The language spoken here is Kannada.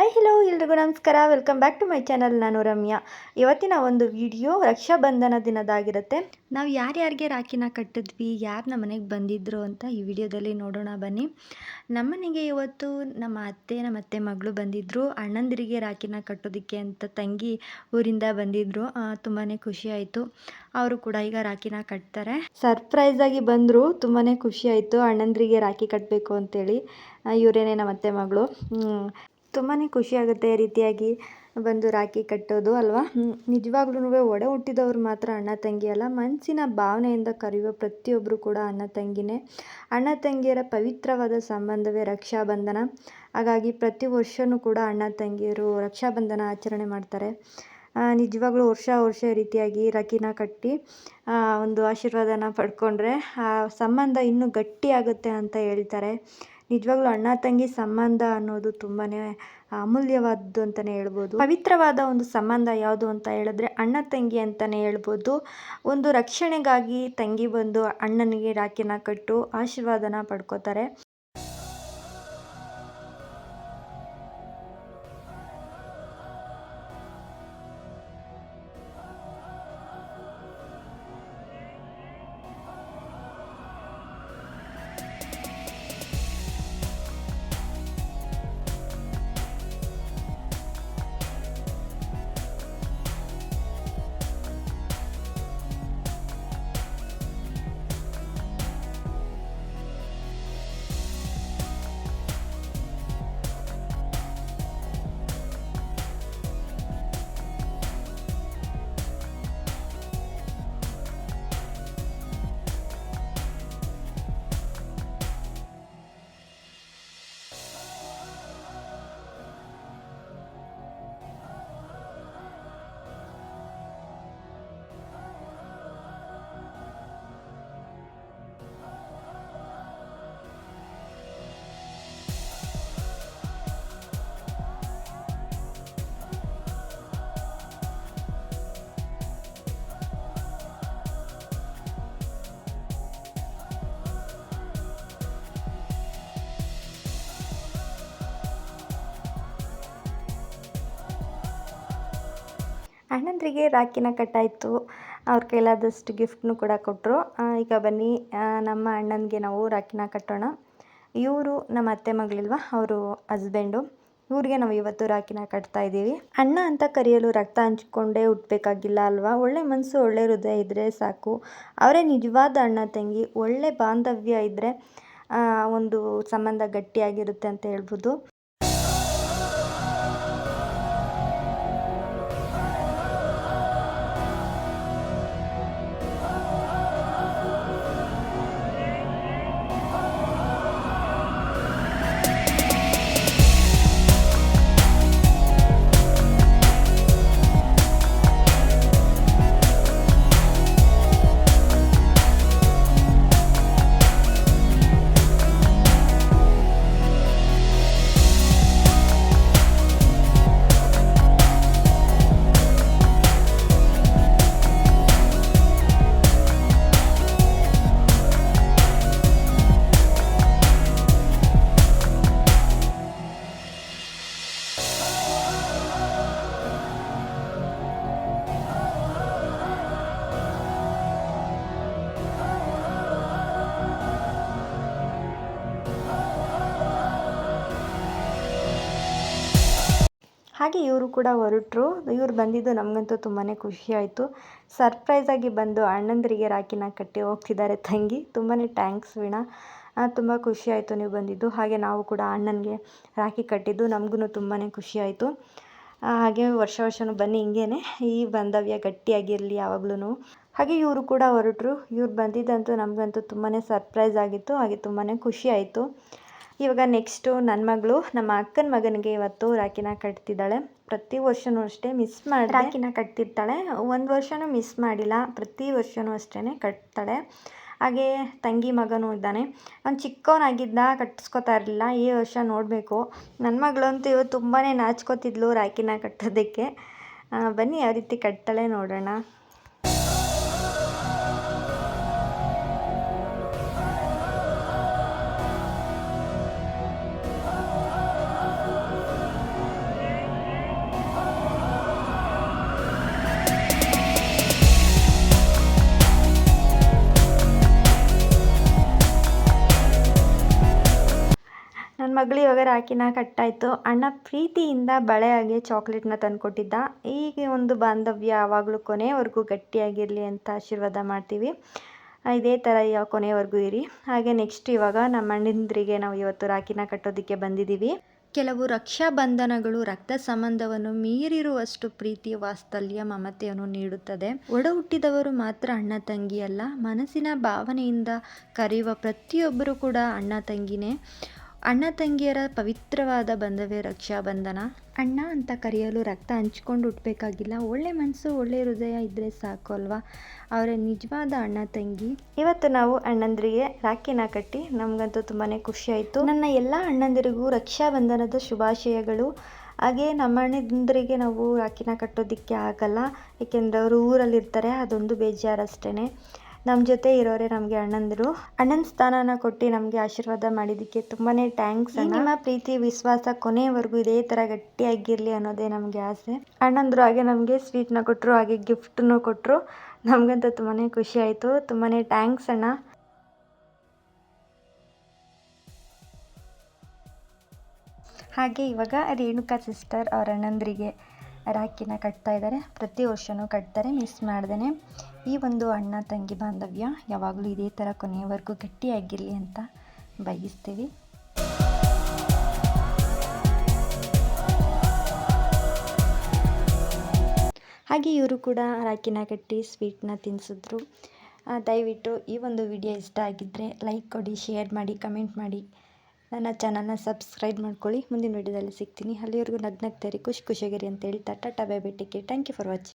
ಹಾಯ್ ಹೆಲೋ ಎಲ್ರಿಗೂ ನಮಸ್ಕಾರ. Welcome back to my channel. ನಾನು ರಮ್ಯಾ. ಇವತ್ತಿನ ಒಂದು ವಿಡಿಯೋ ರಕ್ಷಾಬಂಧನ ದಿನದಾಗಿರುತ್ತೆ. ನಾವು ಯಾರ್ಯಾರಿಗೆ ರಾಖಿನ ಕಟ್ಟಿದ್ವಿ, ಯಾರು ನಮ್ಮ ಮನೆಗೆ ಬಂದಿದ್ರು ಅಂತ ಈ ವಿಡಿಯೋದಲ್ಲಿ ನೋಡೋಣ ಬನ್ನಿ. ನಮ್ಮನೆಗೆ ಇವತ್ತು ನಮ್ಮ ಅತ್ತೆ ಮಗಳು ಬಂದಿದ್ದರು. ಅಣ್ಣಂದಿರಿಗೆ ರಾಖಿನ ಕಟ್ಟೋದಕ್ಕೆ ಅಂತ ತಂಗಿ ಊರಿಂದ ಬಂದಿದ್ದರು. ತುಂಬಾ ಖುಷಿ ಆಯಿತು. ಅವರು ಕೂಡ ಈಗ ರಾಖಿನ ಕಟ್ತಾರೆ. ಸರ್ಪ್ರೈಸಾಗಿ ಬಂದರು. ತುಂಬಾ ಖುಷಿ ಆಯಿತು ಅಣ್ಣಂದಿರಿಗೆ ರಾಖಿ ಕಟ್ಟಬೇಕು ಅಂತೇಳಿ. ಇವರೇನೇ ನಮ್ಮ ಅತ್ತೆ ಮಗಳು. ತುಂಬಾ ಖುಷಿ ಆಗುತ್ತೆ ಈ ರೀತಿಯಾಗಿ ಬಂದು ರಾಖಿ ಕಟ್ಟೋದು ಅಲ್ವಾ. ನಿಜವಾಗ್ಲೂ ಒಡ ಹುಟ್ಟಿದವ್ರು ಮಾತ್ರ ಅಣ್ಣ ತಂಗಿ ಅಲ್ಲ, ಮನಸ್ಸಿನ ಭಾವನೆಯಿಂದ ಕರೆಯುವ ಪ್ರತಿಯೊಬ್ಬರು ಕೂಡ ಅಣ್ಣ ತಂಗಿನೇ. ಅಣ್ಣ ತಂಗಿಯರ ಪವಿತ್ರವಾದ ಸಂಬಂಧವೇ ರಕ್ಷಾಬಂಧನ. ಹಾಗಾಗಿ ಪ್ರತಿ ವರ್ಷವೂ ಕೂಡ ಅಣ್ಣ ತಂಗಿಯರು ರಕ್ಷಾಬಂಧನ ಆಚರಣೆ ಮಾಡ್ತಾರೆ. ನಿಜವಾಗ್ಲೂ ವರ್ಷ ಈ ರೀತಿಯಾಗಿ ರಾಖಿನ ಕಟ್ಟಿ ಒಂದು ಆಶೀರ್ವಾದನ ಪಡ್ಕೊಂಡ್ರೆ ಆ ಸಂಬಂಧ ಇನ್ನೂ ಗಟ್ಟಿಯಾಗುತ್ತೆ ಅಂತ ಹೇಳ್ತಾರೆ. ನಿಜವಾಗ್ಲೂ ಅಣ್ಣ ತಂಗಿ ಸಂಬಂಧ ಅನ್ನೋದು ತುಂಬಾ ಅಮೂಲ್ಯವಾದ್ದು ಅಂತಲೇ ಹೇಳ್ಬೋದು. ಪವಿತ್ರವಾದ ಒಂದು ಸಂಬಂಧ ಯಾವುದು ಅಂತ ಹೇಳಿದ್ರೆ ಅಣ್ಣ ತಂಗಿ ಅಂತಲೇ ಹೇಳ್ಬೋದು. ಒಂದು ರಕ್ಷಣೆಗಾಗಿ ತಂಗಿ ಬಂದು ಅಣ್ಣನಿಗೆ ರಾಖಿನ ಕಟ್ಟು ಆಶೀರ್ವಾದನ ಪಡ್ಕೋತಾರೆ. ಅಣ್ಣಂದ್ರಿಗೆ ರಾಖಿನ ಕಟ್ಟಾಯಿತು. ಅವ್ರ ಕೈಲಾದಷ್ಟು ಗಿಫ್ಟ್ನು ಕೂಡ ಕೊಟ್ಟರು. ಈಗ ಬನ್ನಿ ನಮ್ಮ ಅಣ್ಣನಿಗೆ ನಾವು ರಾಖಿನ ಕಟ್ಟೋಣ. ಇವರು ನಮ್ಮ ಅತ್ತೆ ಮಗಳಿಲ್ವಾ, ಅವರು ಹಸ್ಬೆಂಡು. ಇವ್ರಿಗೆ ನಾವು ಇವತ್ತು ರಾಖಿನ ಕಟ್ತಾ ಇದ್ದೀವಿ. ಅಣ್ಣ ಅಂತ ಕರೆಯಲು ರಕ್ತ ಹಂಚ್ಕೊಂಡೇ ಹುಟ್ಟಬೇಕಾಗಿಲ್ಲ ಅಲ್ವಾ. ಒಳ್ಳೆ ಮನಸ್ಸು, ಒಳ್ಳೆ ಹೃದಯ ಇದ್ದರೆ ಸಾಕು. ಅವರೇ ನಿಜವಾದ ಅಣ್ಣ ತಂಗಿ. ಒಳ್ಳೆ ಬಾಂಧವ್ಯ ಇದ್ದರೆ ಒಂದು ಸಂಬಂಧ ಗಟ್ಟಿಯಾಗಿರುತ್ತೆ ಅಂತ ಹೇಳ್ಬೋದು. ಹಾಗೆ ಇವರು ಕೂಡ ಹೊರಟರು. ಇವ್ರು ಬಂದಿದ್ದು ನಮಗಂತೂ ತುಂಬಾ ಖುಷಿ ಆಯಿತು. ಸರ್ಪ್ರೈಸಾಗಿ ಬಂದು ಅಣ್ಣಂದಿರಿಗೆ ರಾಖಿನ ಕಟ್ಟಿ ಹೋಗ್ತಿದ್ದಾರೆ ತಂಗಿ. ತುಂಬಾ ಥ್ಯಾಂಕ್ಸ್ ವೀಣಾ, ತುಂಬ ಖುಷಿ ಆಯಿತು ನೀವು ಬಂದಿದ್ದು. ಹಾಗೆ ನಾವು ಕೂಡ ಅಣ್ಣನಿಗೆ ರಾಖಿ ಕಟ್ಟಿದ್ದು ನಮಗೂ ತುಂಬಾ ಖುಷಿ ಆಯಿತು. ಹಾಗೆ ವರ್ಷವೂ ಬನ್ನಿ ಹಿಂಗೇ ಈ ಬಾಂಧವ್ಯ ಗಟ್ಟಿಯಾಗಿರಲಿ ಯಾವಾಗ್ಲೂ. ಹಾಗೆ ಇವರು ಕೂಡ ಹೊರಟರು. ಇವ್ರು ಬಂದಿದ್ದಂತೂ ನಮಗಂತೂ ತುಂಬಾ ಸರ್ಪ್ರೈಸ್ ಆಗಿತ್ತು. ಹಾಗೆ ತುಂಬಾ ಖುಷಿ ಆಯಿತು. ಇವಾಗ ನೆಕ್ಸ್ಟು ನನ್ನ ಮಗಳು ನಮ್ಮ ಅಕ್ಕನ ಮಗನಿಗೆ ಇವತ್ತು ರಾಖಿನ ಕಟ್ತಿದ್ದಾಳೆ. ಪ್ರತಿ ವರ್ಷವೂ ಅಷ್ಟೇ ಮಿಸ್ ಮಾಡಿ ರಾಖಿನ ಕಟ್ತಿರ್ತಾಳೆ. ಒಂದು ವರ್ಷವೂ ಮಿಸ್ ಮಾಡಿಲ್ಲ, ಪ್ರತಿ ವರ್ಷವೂ ಅಷ್ಟೇ ಕಟ್ತಾಳೆ. ಹಾಗೆ ತಂಗಿ ಮಗನೂ ಇದ್ದಾನೆ. ಅವ್ನು ಚಿಕ್ಕವನಾಗಿದ್ದ ಕಟ್ಟಿಸ್ಕೊತಾ ಇರಲಿಲ್ಲ. ಈ ವರ್ಷ ನೋಡಬೇಕು. ನನ್ನ ಮಗಳಂತೂ ಇವತ್ತು ತುಂಬಾ ನಾಚ್ಕೋತಿದ್ಲು ರಾಖಿನ ಕಟ್ಟೋದಕ್ಕೆ. ಬನ್ನಿ ಯಾವ ರೀತಿ ಕಟ್ತಾಳೆ ನೋಡೋಣ. ಮಗಳು ಇವಾಗ ರಾಖಿನ ಕಟ್ಟಾಯಿತು. ಅಣ್ಣ ಪ್ರೀತಿಯಿಂದ ಬಳೆಯಾಗಿ ಚಾಕ್ಲೇಟ್ನ ತಂದುಕೊಟ್ಟಿದ್ದ. ಹೀಗೆ ಒಂದು ಬಾಂಧವ್ಯ ಯಾವಾಗಲೂ ಕೊನೆಯವರೆಗೂ ಗಟ್ಟಿಯಾಗಿರಲಿ ಅಂತ ಆಶೀರ್ವಾದ ಮಾಡ್ತೀವಿ. ಇದೇ ಥರ ಕೊನೆಯವರೆಗೂ ಇರಿ. ಹಾಗೆ ನೆಕ್ಸ್ಟ್ ಇವಾಗ ನಮ್ಮ ಅಣ್ಣಂದ್ರಿಗೆ ನಾವು ಇವತ್ತು ರಾಖಿನ ಕಟ್ಟೋದಕ್ಕೆ ಬಂದಿದ್ದೀವಿ. ಕೆಲವು ರಕ್ಷಾ ಬಂಧನಗಳು ರಕ್ತ ಸಂಬಂಧವನ್ನು ಮೀರಿರುವಷ್ಟು ಪ್ರೀತಿ, ವಾತ್ಸಲ್ಯ, ಮಮತೆಯನ್ನು ನೀಡುತ್ತದೆ. ಒಡ ಹುಟ್ಟಿದವರು ಮಾತ್ರ ಅಣ್ಣ ತಂಗಿ ಅಲ್ಲ, ಮನಸ್ಸಿನ ಭಾವನೆಯಿಂದ ಕರೆಯುವ ಪ್ರತಿಯೊಬ್ಬರು ಕೂಡ ಅಣ್ಣ ತಂಗಿನೇ. ಅಣ್ಣ ತಂಗಿಯರ ಪವಿತ್ರವಾದ ಬಂಧವೇ ರಕ್ಷಾ ಬಂಧನ. ಅಣ್ಣ ಅಂತ ಕರೆಯಲು ರಕ್ತ ಹಂಚ್ಕೊಂಡು ಹುಟ್ಟಬೇಕಾಗಿಲ್ಲ, ಒಳ್ಳೆ ಮನಸ್ಸು ಒಳ್ಳೆ ಹೃದಯ ಇದ್ದರೆ ಸಾಕು ಅಲ್ವಾ. ಅವರ ನಿಜವಾದ ಅಣ್ಣ ತಂಗಿ. ಇವತ್ತು ನಾವು ಅಣ್ಣಂದಿರಿಗೆ ರಾಖಿನ ಕಟ್ಟಿ ನಮಗಂತೂ ತುಂಬಾ ಖುಷಿ ಆಯಿತು. ನನ್ನ ಎಲ್ಲ ಅಣ್ಣಂದಿರಿಗೂ ರಕ್ಷಾ ಬಂಧನದ ಶುಭಾಶಯಗಳು. ಹಾಗೆ ನಮ್ಮ ಅಣ್ಣಂದಿರಿಗೆ ನಾವು ರಾಖಿನ ಕಟ್ಟೋದಕ್ಕೆ ಆಗಲ್ಲ, ಏಕೆಂದರೆ ಅವರು ಊರಲ್ಲಿರ್ತಾರೆ, ಅದೊಂದು ಬೇಜಾರಷ್ಟೇ. ನಮ್ಮ ಜೊತೆ ಇರೋರೆ ನಮಗೆ ಅಣ್ಣಂದಿರು. ಅಣ್ಣನ ಸ್ಥಾನನ ಕೊಟ್ಟು ನಮಗೆ ಆಶೀರ್ವಾದ ಮಾಡಿದ್ದಕ್ಕೆ ತುಂಬಾ ಥ್ಯಾಂಕ್ಸ್. ನಿಮ್ಮ ಪ್ರೀತಿ ವಿಶ್ವಾಸ ಕೊನೆಯವರೆಗೂ ಇದೇ ಥರ ಗಟ್ಟಿಯಾಗಿರಲಿ ಅನ್ನೋದೇ ನಮಗೆ ಆಸೆ. ಅಣ್ಣಂದರು ಹಾಗೆ ನಮಗೆ ಸ್ವೀಟ್ನ ಕೊಟ್ಟರು, ಹಾಗೆ ಗಿಫ್ಟನ್ನು ಕೊಟ್ಟರು. ನಮಗಂತೂ ತುಂಬಾ ಖುಷಿ ಆಯಿತು. ತುಂಬಾ ಥ್ಯಾಂಕ್ಸ್ ಅಣ್ಣ. ಹಾಗೆ ಇವಾಗ ರೇಣುಕಾ ಸಿಸ್ಟರ್ ಅವ್ರ ಅಣ್ಣಂದ್ರಿಗೆ ರಾಖಿನ ಕಟ್ತಾ ಇದ್ದಾರೆ. ಪ್ರತಿ ವರ್ಷವೂ ಕಟ್ತಾರೆ, ಮಿಸ್ ಮಾಡ್ದೇ. ಈ ಒಂದು ಅಣ್ಣ ತಂಗಿ ಬಾಂಧವ್ಯ ಯಾವಾಗಲೂ ಇದೇ ಥರ ಕೊನೆಯವರೆಗೂ ಗಟ್ಟಿಯಾಗಿರಲಿ ಅಂತ ಬಯಸ್ತೀವಿ. ಹಾಗೆ ಇವರು ಕೂಡ ರಾಖಿನ ಕಟ್ಟಿ ಸ್ವೀಟ್ನ ತಿನ್ನಿಸಿದ್ರು. ದಯವಿಟ್ಟು ಈ ಒಂದು ವಿಡಿಯೋ ಇಷ್ಟ ಆಗಿದ್ದರೆ ಲೈಕ್ ಕೊಡಿ, ಶೇರ್ ಮಾಡಿ, ಕಮೆಂಟ್ ಮಾಡಿ. ನನ್ನ ಚಾನಲ್ನ ಸಬ್ಸ್ಕ್ರೈಬ್ ಮಾಡ್ಕೊಳ್ಳಿ. ಮುಂದಿನ ವಿಡಿಯೋದಲ್ಲಿ ಸಿಗ್ತೀನಿ. ಅಲ್ಲಿವರೆಗೂ ನಗ್ನಗ್ತಾರಿ, ಖುಷಿಯಾಗಿರಿ ಅಂತ ಹೇಳ್ತಾ tata bye bye, take care. Thank you for watching.